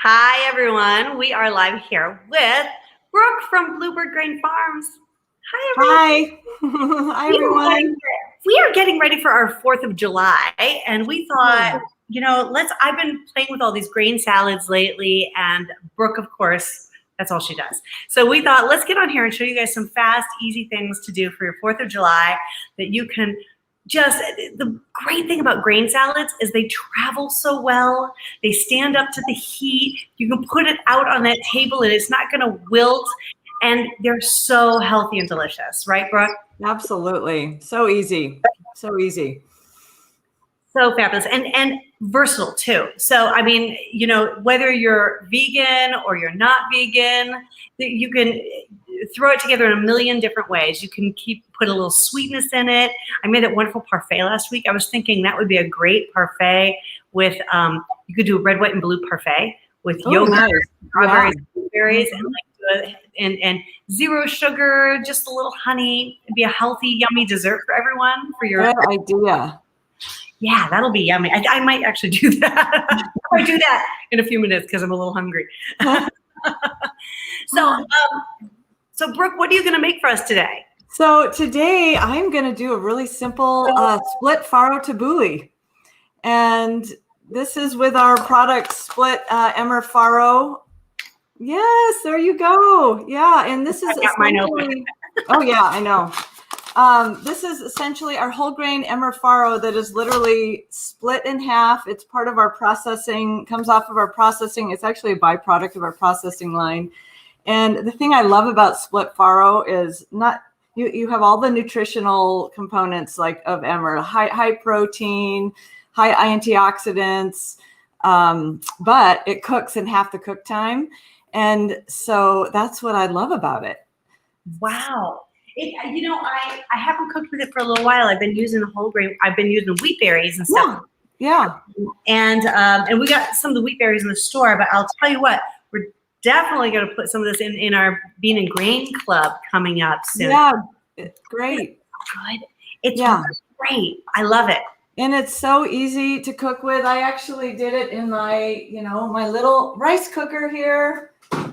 Hi, everyone. We are live here with Brooke from Bluebird Grain Farms. Hi, everyone. Hi. Hi, everyone. We are getting ready for our 4th of July, and we thought, I've been playing with all these grain salads lately, and Brooke, of course, that's all she does. So we thought, let's get on here and show you guys some fast, easy things to do for your 4th of July that you can the great thing about grain salads is they travel so well. They stand up to the heat. You can put it out on that table and it's not going to wilt. And they're so healthy and delicious, right, Brooke? Absolutely. So easy. So easy. So fabulous and versatile too. So, I mean, whether you're vegan or you're not vegan, you can throw it together in a million different ways. You can put a little sweetness in it. I made that wonderful parfait last week. I was thinking that would be a great parfait with, you could do a red, white, and blue parfait with yogurt, nice. strawberries, blueberries, and zero sugar, just a little honey. It'd be a healthy, yummy dessert for everyone. Good idea. Yeah, that'll be yummy. I might actually do that. I might do that in a few minutes because I'm a little hungry. So Brooke, what are you going to make for us today? So today I'm going to do a really simple split farro tabbouleh. And this is with our product split emmer farro. Yes, there you go. Yeah, and this is essentially, oh yeah, I know. This is essentially our whole grain emmer farro that is literally split in half. It's part of our processing, comes off of our processing. It's actually a byproduct of our processing line. And the thing I love about split farro is you have all the nutritional components like of emmer, high protein, high antioxidants, but it cooks in half the cook time. And so that's what I love about it. Wow. I haven't cooked with it for a little while. I've been using the whole grain. I've been using the wheat berries and stuff. Yeah. And we got some of the wheat berries in the store, but I'll tell you what, we're definitely going to put some of this in our Bean and Grain Club coming up soon. Yeah, it's great. Good. It's great. I love it. And it's so easy to cook with. I actually did it in my, my little rice cooker here.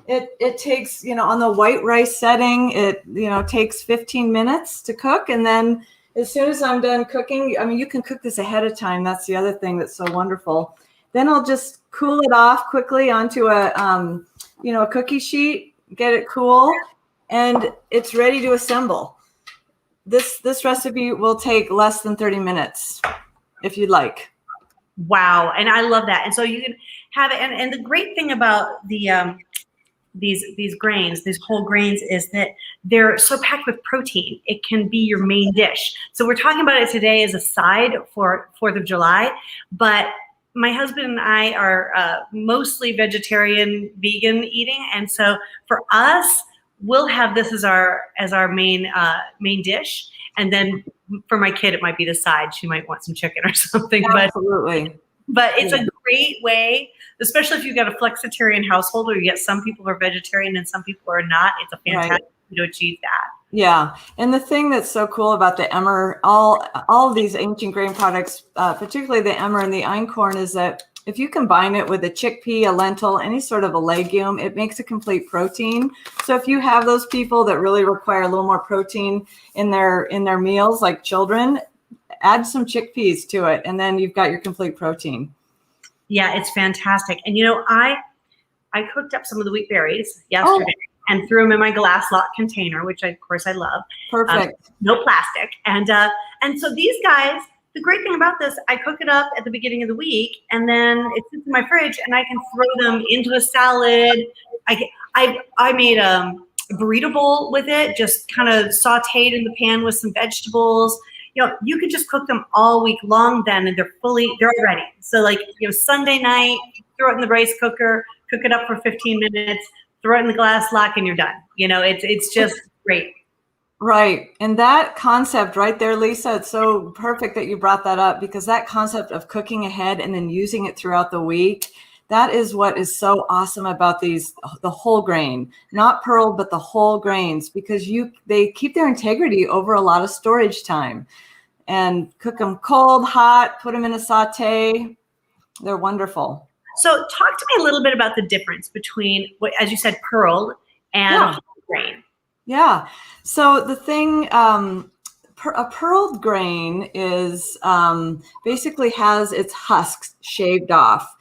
It takes, on the white rice setting, it, takes 15 minutes to cook. And then as soon as I'm done cooking, I mean, you can cook this ahead of time. That's the other thing that's so wonderful. Then I'll just cool it off quickly onto a cookie sheet, get it cool, and it's ready to assemble. This recipe will take less than 30 minutes if you'd like. Wow. And I love that. And so you can have it. And the great thing about these grains, these whole grains, is that they're so packed with protein. It can be your main dish. So we're talking about it today as a side for 4th of July, but my husband and I are mostly vegetarian, vegan eating. And so for us, we'll have this as our main dish. And then for my kid, it might be the side. She might want some chicken or something. Absolutely. But it's a great way, especially if you've got a flexitarian household where you get some people are vegetarian and some people are not. It's a fantastic way to achieve that. Yeah. And the thing that's so cool about the emmer, all of these ancient grain products, particularly the emmer and the einkorn, is that if you combine it with a chickpea, a lentil, any sort of a legume, it makes a complete protein. So if you have those people that really require a little more protein in their meals, like children, add some chickpeas to it, and then you've got your complete protein. Yeah, it's fantastic. And I cooked up some of the wheat berries yesterday and threw them in my glass lock container, which of course I love. Perfect. No plastic. And so these guys, the great thing about this, I cook it up at the beginning of the week, and then it sits in my fridge, and I can throw them into a salad. I made a burrito bowl with it, just kind of sauteed in the pan with some vegetables. You could just cook them all week long then, and they're ready. So like, Sunday night, throw it in the rice cooker, cook it up for 15 minutes, throw it in the glass lock, and you're done. It's just great. Right. And that concept right there, Lisa, it's so perfect that you brought that up, because that concept of cooking ahead and then using it throughout the week, that is what is so awesome about the whole grain, not pearl, but the whole grains, because they keep their integrity over a lot of storage time. And cook them cold, hot, put them in a saute. They're wonderful. So talk to me a little bit about the difference between what, as you said, pearled and Yeah. whole grain. Yeah. So the thing, a pearled grain is basically has its husks shaved off.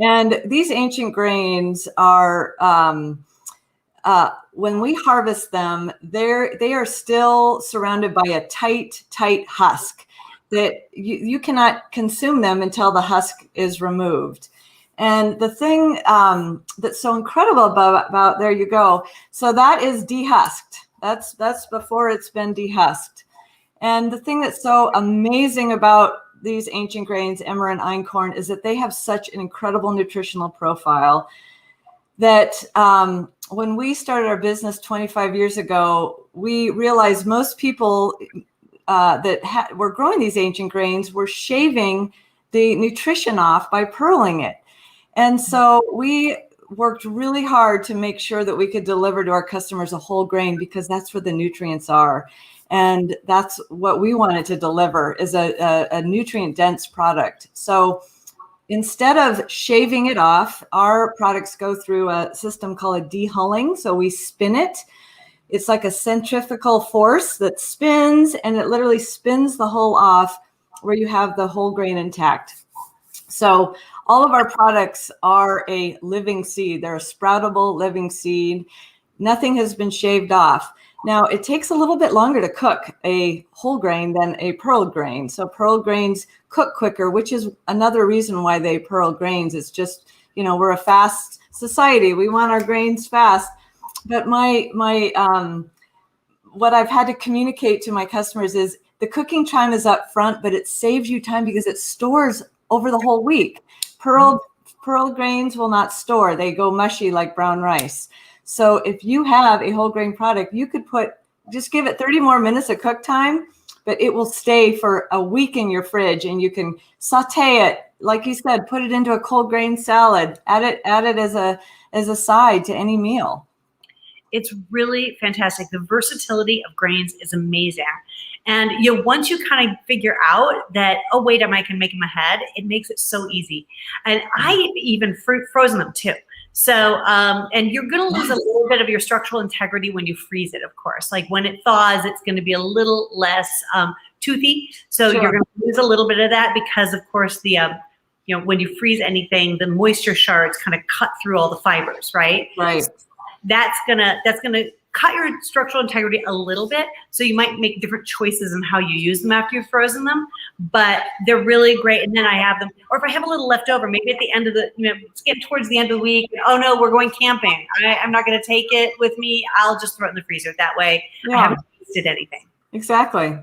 And these ancient grains are, when we harvest them, they are still surrounded by a tight husk that you cannot consume them until the husk is removed. And the thing that's so incredible about there you go. So that is dehusked. That's before it's been dehusked. And the thing that's so amazing about these ancient grains, emmer and einkorn, is that they have such an incredible nutritional profile that when we started our business 25 years ago, we realized most people that were growing these ancient grains were shaving the nutrition off by pearling it. And so we worked really hard to make sure that we could deliver to our customers a whole grain, because that's where the nutrients are. And that's what we wanted to deliver, is a nutrient dense product. So instead of shaving it off, our products go through a system called a dehulling. So we spin it. It's like a centrifugal force that spins, and it literally spins the hull off where you have the whole grain intact. So all of our products are a living seed. They're a sproutable living seed. Nothing has been shaved off. Now, it takes a little bit longer to cook a whole grain than a pearled grain. So pearled grains cook quicker, which is another reason why they pearl grains. It's just, we're a fast society. We want our grains fast. But what I've had to communicate to my customers is the cooking time is up front, but it saves you time because it stores over the whole week. Pearled grains will not store. They go mushy like brown rice. So if you have a whole grain product, you could just give it 30 more minutes of cook time, but it will stay for a week in your fridge, and you can saute it. Like you said, put it into a cold grain salad, add it as a side to any meal. It's really fantastic. The versatility of grains is amazing. And once you kind of figure out that, oh wait, I can make them ahead, it makes it so easy. And I even frozen them too. So, and you're going to lose a little bit of your structural integrity when you freeze it, of course. Like when it thaws, it's going to be a little less toothy. So You're going to lose a little bit of that because, of course, the when you freeze anything, the moisture shards kind of cut through all the fibers, right? Right. That's gonna cut your structural integrity a little bit. So you might make different choices in how you use them after you've frozen them, but they're really great. And then I have them, or if I have a little left over, maybe at the end of it's getting towards the end of the week. Oh no, we're going camping. I'm not going to take it with me. I'll just throw it in the freezer. That way I haven't wasted anything. Exactly.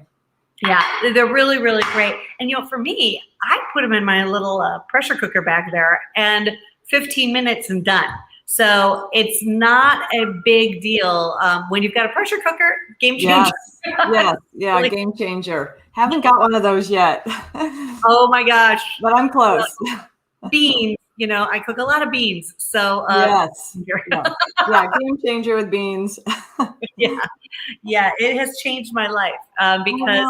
Yeah, they're really, really great. And for me, I put them in my little pressure cooker back there, and 15 minutes and done. So it's not a big deal. When you've got a pressure cooker, game changer. Yes. Yeah, game changer. Haven't got one of those yet. Oh my gosh. But I'm close. Beans, I cook a lot of beans. So yes. Yeah, game changer with beans. Yeah, it has changed my life because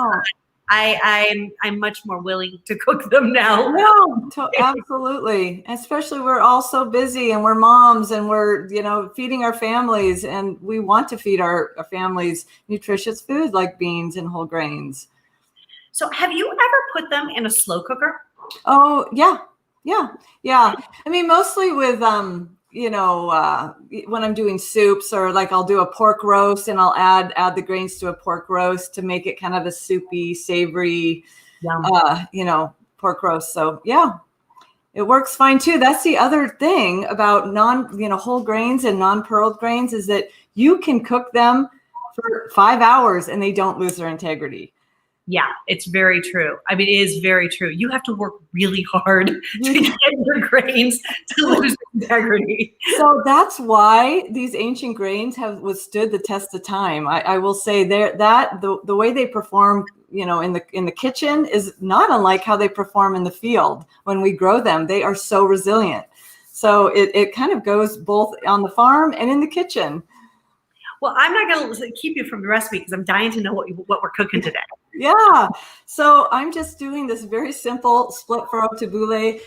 I'm much more willing to cook them now. No, absolutely. Especially we're all so busy, and we're moms, and we're, feeding our families, and we want to feed our families nutritious food like beans and whole grains. So have you ever put them in a slow cooker? Oh, yeah. I mean, mostly with, when I'm doing soups, or like I'll do a pork roast and I'll add the grains to a pork roast to make it kind of a soupy, savory, pork roast. So yeah, it works fine too. That's the other thing about whole grains and non-pearled grains, is that you can cook them for 5 hours and they don't lose their integrity. Yeah, it's very true. I mean, it is very true. You have to work really hard to get your grains to lose integrity. So that's why these ancient grains have withstood the test of time. I will say the way they perform, in the kitchen is not unlike how they perform in the field. When we grow them, they are so resilient. So it kind of goes both on the farm and in the kitchen. Well, I'm not going to keep you from the recipe because I'm dying to know what we're cooking today. Yeah. So I'm just doing this very simple split faro tabbouleh.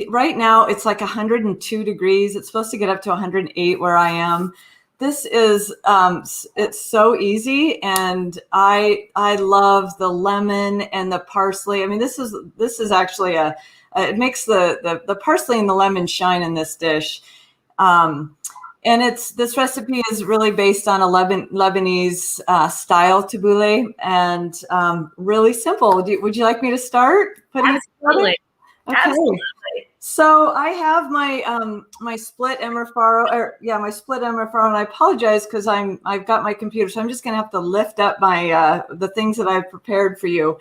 right now it's like 102 degrees. It's supposed to get up to 108 where I am. This is it's so easy, and I love the lemon and the parsley. I mean, this is actually it makes the parsley and the lemon shine in this dish. And this recipe is really based on a Lebanese style tabbouleh, and really simple. Would you like me to start putting it together? Okay. Absolutely. So I have my my split emmer faro, my split emmer faro, and I apologize because I've got my computer, so I'm just gonna have to lift up my the things that I've prepared for you.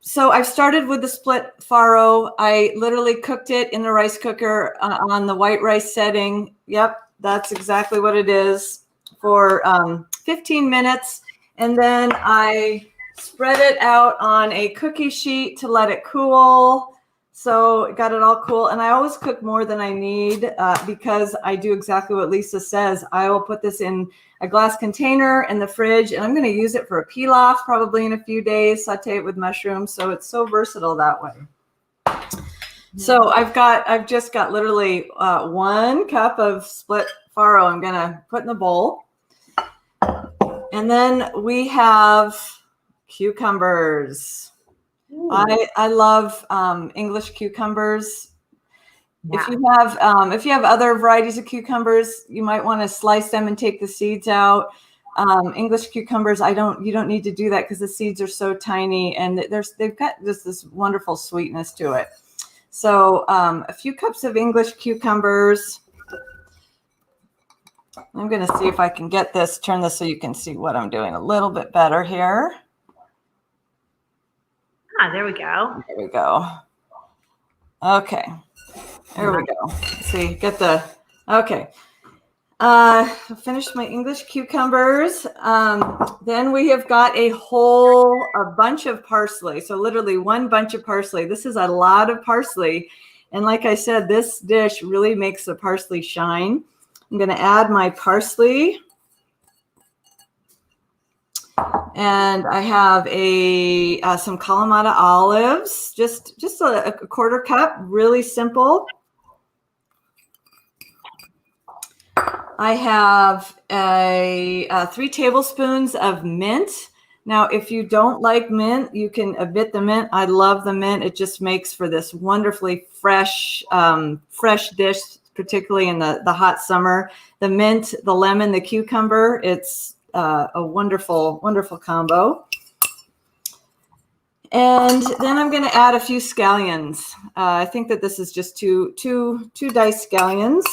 So I've started with the split faro. I literally cooked it in the rice cooker on the white rice setting. Yep, that's exactly what it is, for 15 minutes, and then I spread it out on a cookie sheet to let it cool. So got it all cool. And I always cook more than I need because I do exactly what Lisa says. I will put this in a glass container in the fridge, and I'm going to use it for a pilaf probably in a few days, saute it with mushrooms. So it's so versatile that way. So I've just got literally 1 cup of split faro I'm going to put in the bowl. And then we have cucumbers. I love English cucumbers. Yeah. If you have other varieties of cucumbers, you might want to slice them and take the seeds out. English cucumbers, you don't need to do that because the seeds are so tiny, and they've got just this wonderful sweetness to it. So a few cups of English cucumbers. I'm going to see if I can turn this so you can see what I'm doing a little bit better here. There we go. There we go. Okay. There we go. Let's see, okay. Finished my English cucumbers. Then we have got a bunch of parsley. So literally 1 bunch of parsley. This is a lot of parsley. And like I said, this dish really makes the parsley shine. I'm going to add my parsley. And I have some Kalamata olives, just a 1/4 cup, really simple. I have 3 tablespoons of mint. Now, if you don't like mint, you can omit the mint. I love the mint. It just makes for this wonderfully fresh dish, particularly in the hot summer. The mint, the lemon, the cucumber, it's a wonderful, wonderful combo. And then I'm going to add a few scallions. I think that this is just two diced scallions.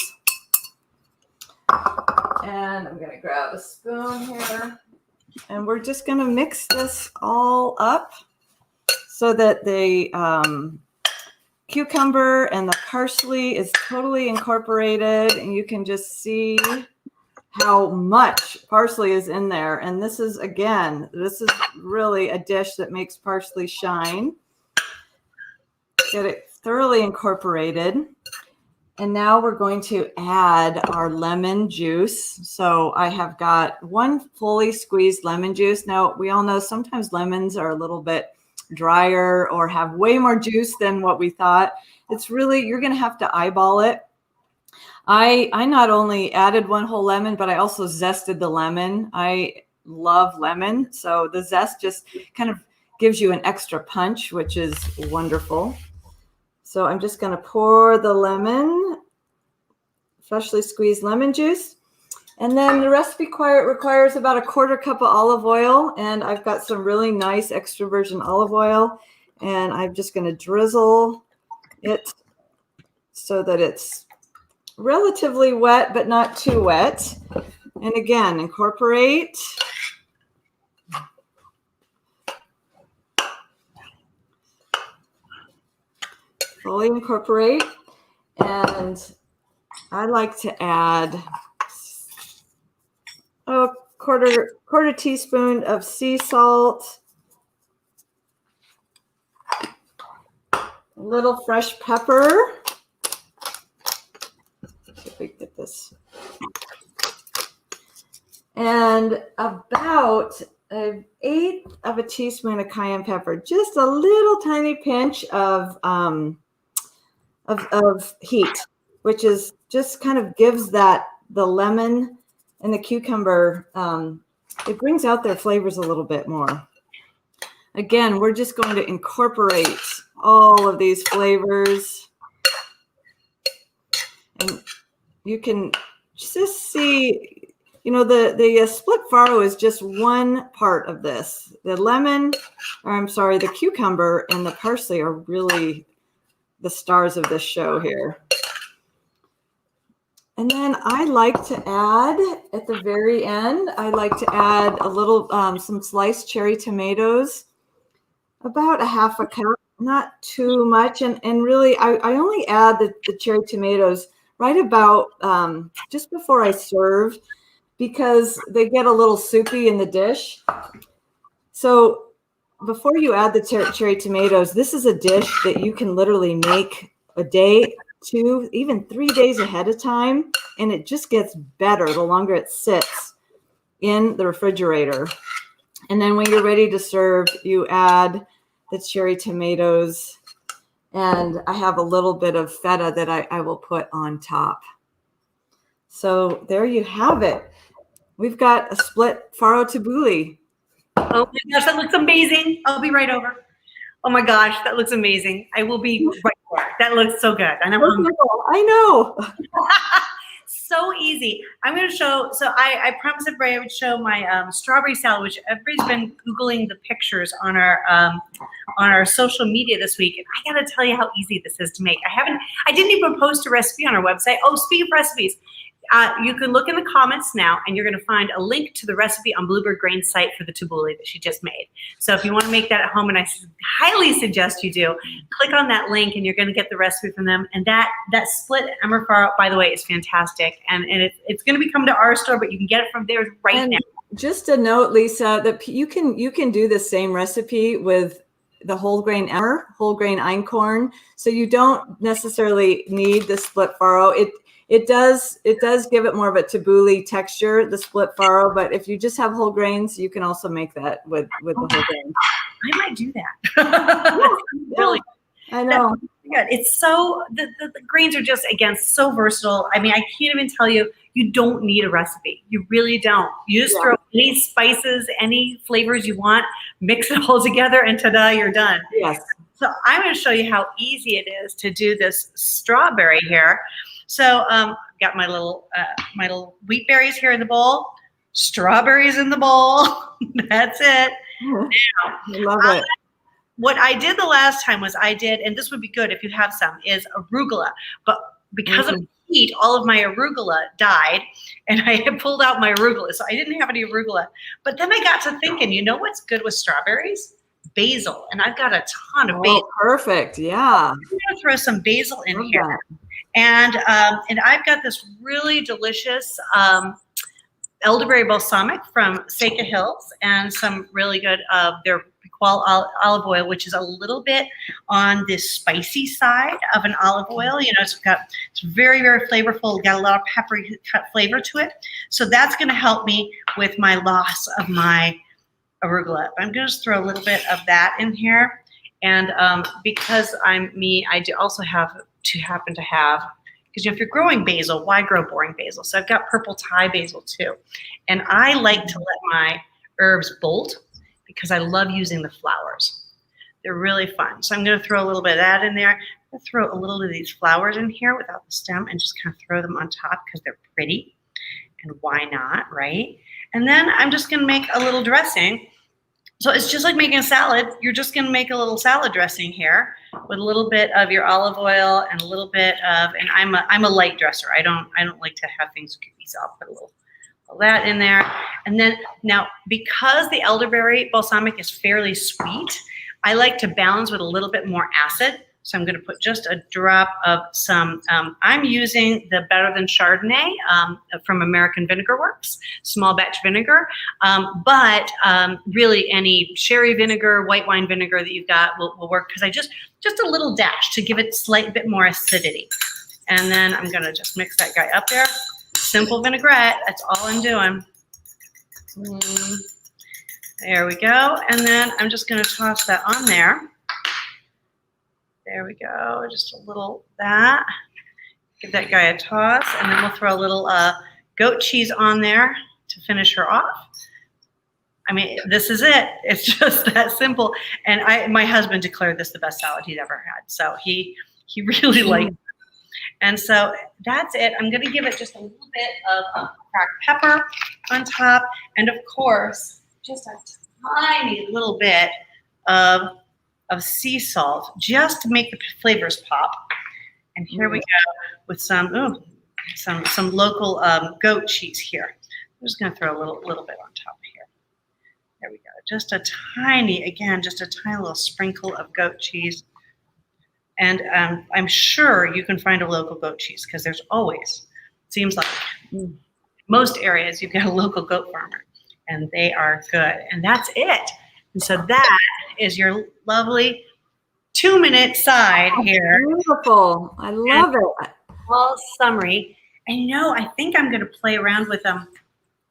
And I'm going to grab a spoon here. And we're just going to mix this all up so that the cucumber and the parsley is totally incorporated. And you can just see how much parsley is in there. And this is really a dish that makes parsley shine. Get it thoroughly incorporated. And now we're going to add our lemon juice. So I have got 1 fully squeezed lemon juice. Now, we all know sometimes lemons are a little bit drier or have way more juice than what we thought. It's really, you're going to have to eyeball it. I not only added 1 whole lemon, but I also zested the lemon. I love lemon. So the zest just kind of gives you an extra punch, which is wonderful. So I'm just going to pour the lemon, freshly squeezed lemon juice. And then the recipe requires about a 1/4 cup of olive oil. And I've got some really nice extra virgin olive oil. And I'm just going to drizzle it so that it's relatively wet, but not too wet. And again, incorporate. Fully incorporate. And I like to add a quarter teaspoon of sea salt, a little fresh pepper. If we get this. And about 1/8 of a teaspoon of cayenne pepper, just a little tiny pinch of of heat, which is just kind of gives that the lemon and the cucumber, it brings out their flavors a little bit more. Again, we're just going to incorporate all of these flavors. And you can just see, you know, the split farro is just one part of this. The lemon, or I'm sorry, the cucumber and the parsley are really the stars of this show here. And then I like to add at the very end, I like to add a little, some sliced cherry tomatoes, about a half a cup, not too much. And really, I only add the cherry tomatoes right about just before I serve, because they get a little soupy in the dish. So before you add the cherry tomatoes, this is a dish that you can literally make a day, 2, even 3 days ahead of time, and it just gets better the longer it sits in the refrigerator. And then when you're ready to serve, you add the cherry tomatoes, and I have a little bit of feta that I will put on top. So there you have it. We've got a split farro tabbouleh. Oh my gosh, that looks amazing. I'll be right over. Oh my gosh, that looks amazing. I will be right there. That looks so good. And I'm hungry. I know. So easy. I'm going to show, so I promised everybody I would show my strawberry salad, which everybody's been Googling the pictures on our social media this week. And I got to tell you how easy this is to make. I didn't even post a recipe on our website. Oh, speaking of recipes, you can look in the comments now, and you're going to find a link to the recipe on Bluebird Grain's site for the tabbouleh that she just made. So if you want to make that at home, and I highly suggest you do, click on that link, and you're going to get the recipe from them. And that split emmer farro, by the way, is fantastic. And it's going to be coming to our store, but you can get it from there right now. Just a note, Lisa, that you can do the same recipe with the whole grain emmer, whole grain einkorn. So you don't necessarily need the split farro. It does give it more of a tabbouleh texture, the split farro, but if you just have whole grains, you can also make that with the whole grain. I might do that. Really, I know. Good. It's so the grains are just, again, so versatile. I mean, I can't even tell you. You don't need a recipe. You really don't. You just throw any spices, any flavors you want, mix it all together, and ta-da, you're done. Yes. So I'm going to show you how easy it is to do this strawberry here. So got my little wheat berries here in the bowl, strawberries in the bowl. That's it. Now, I love it. What I did the last time was and this would be good if you have some, is arugula. But because of heat, all of my arugula died, and I had pulled out my arugula. So I didn't have any arugula. But then I got to thinking, you know what's good with strawberries? Basil. And I've got a ton of basil. Perfect. Yeah. I'm going to throw some basil in here. And I've got this really delicious elderberry balsamic from Seca Hills, and some really good their Piqual olive oil, which is a little bit on the spicy side of an olive oil. You know, it's very, very flavorful. Got a lot of peppery flavor to it. So that's going to help me with my loss of my arugula. I'm going to just throw a little bit of that in here. And because I'm me, I do also happen to have, because if you're growing basil, why grow boring basil? So I've got purple Thai basil too. And I like to let my herbs bolt because I love using the flowers. They're really fun. So I'm going to throw a little bit of that in there. I'm going to throw a little of these flowers in here without the stem and just kind of throw them on top because they're pretty. And why not, right? And then I'm just going to make a little dressing. So it's just like making a salad. You're just going to make a little salad dressing here with a little bit of your olive oil and a little bit of, and I'm a light dresser. I don't like to have things cookie, so I'll put a little of that in there. And then now, because the elderberry balsamic is fairly sweet, I like to balance with a little bit more acid. So I'm going to put just a drop of some, I'm using the Better Than Chardonnay from American Vinegar Works, small batch vinegar. But really any sherry vinegar, white wine vinegar that you've got will work, because I just a little dash to give it a slight bit more acidity. And then I'm going to just mix that guy up there. Simple vinaigrette, that's all I'm doing. There we go. And then I'm just going to toss that on there. There we go. Just a little that. Give that guy a toss, and then we'll throw a little goat cheese on there to finish her off. I mean, this is it. It's just that simple. And my husband declared this the best salad he's ever had. So he really liked it. And so that's it. I'm going to give it just a little bit of cracked pepper on top. And of course, just a tiny little bit of sea salt just to make the flavors pop. And here we go with some local goat cheese here. I'm just going to throw a little bit on top here. There we go. Just a tiny little sprinkle of goat cheese. And I'm sure you can find a local goat cheese because there's always, seems like most areas you get a local goat farmer and they are good. And that's it. And so that is your lovely 2-minute side here. Beautiful. I love it. All summery. And I think I'm going to play around with them.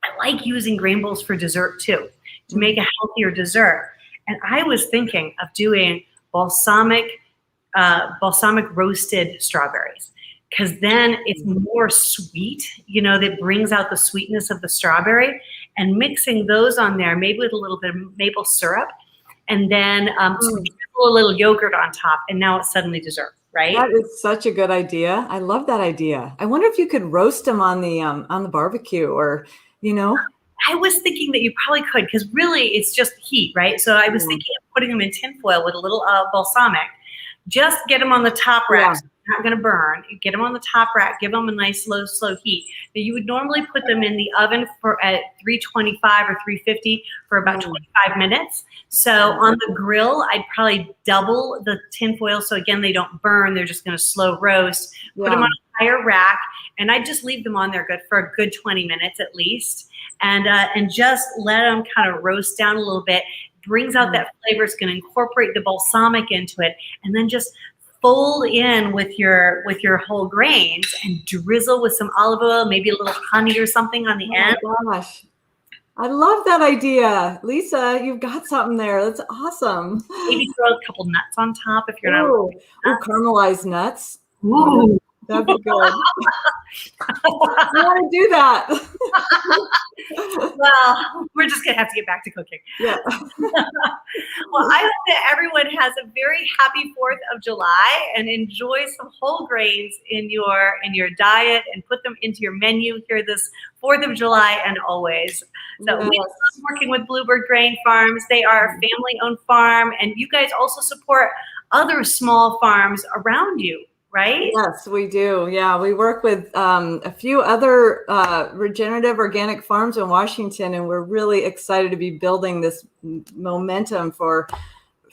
I like using grain bowls for dessert too, to make a healthier dessert. And I was thinking of doing balsamic roasted strawberries, because then it's more sweet, that brings out the sweetness of the strawberry, and mixing those on there, maybe with a little bit of maple syrup, and then a little yogurt on top, and now it's suddenly dessert, right? That is such a good idea. I love that idea. I wonder if you could roast them on the barbecue, or I was thinking that you probably could, because really it's just heat, right? So I was thinking of putting them in tinfoil with a little balsamic. Just get them on the top rack. So they're not going to burn. You get them on the top rack. Give them a nice slow heat. Now, you would normally put them in the oven at 325 or 350 for about 25 minutes. So on the grill, I'd probably double the tinfoil. So again, they don't burn. They're just going to slow roast. Put them on a higher rack, and I just leave them on there for a good 20 minutes at least, and just let them kind of roast down a little bit. Brings out that flavor. It's going to incorporate the balsamic into it, and then just fold in with your whole grains and drizzle with some olive oil, maybe a little honey or something on the end. Oh my gosh, I love that idea, Lisa. You've got something there. That's awesome. Maybe throw a couple nuts on top if you're not. Ooh, caramelized nuts. Ooh. That'd be good. I want to do that. Well, we're just going to have to get back to cooking. Yeah. Well, I hope that everyone has a very happy 4th of July and enjoy some whole grains in your diet, and put them into your menu here this 4th of July and always. So we love working with Bluebird Grain Farms. They are a family-owned farm, and you guys also support other small farms around you, right? Yes, we do. Yeah, we work with a few other regenerative organic farms in Washington, and we're really excited to be building this momentum for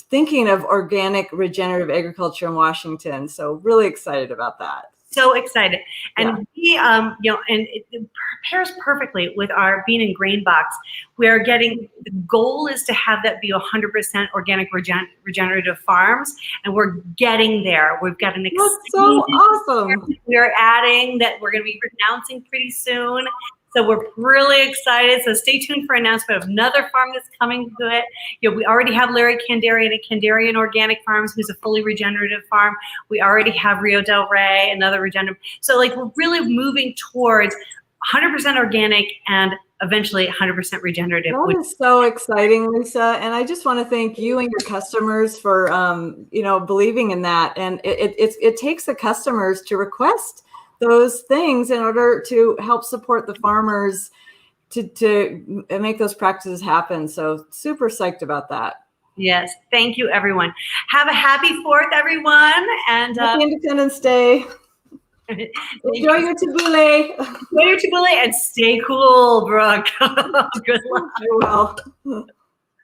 thinking of organic regenerative agriculture in Washington. So really excited about that. So excited. And we, and it pairs perfectly with our Bean and Grain Box. The goal is to have that be 100% organic regenerative farms, and we're getting there. We've got an That's so awesome. We're adding that we're going to be announcing pretty soon. So we're really excited. So stay tuned for announcement of another farm that's coming to it. We already have Larry Kandarian at Kandarian Organic Farms, who's a fully regenerative farm. We already have Rio del Rey, another regenerative. So we're really moving towards 100% organic and eventually 100% regenerative. That is so exciting, Lisa. And I just want to thank you and your customers for, believing in that. And it takes the customers to request those things in order to help support the farmers to make those practices happen. So super psyched about that. Yes. Thank you, everyone. Have a happy 4th, everyone. And happy Independence Day. Enjoy your tabbouleh. Enjoy your tabbouleh and stay cool, Brooke. Good luck. You will.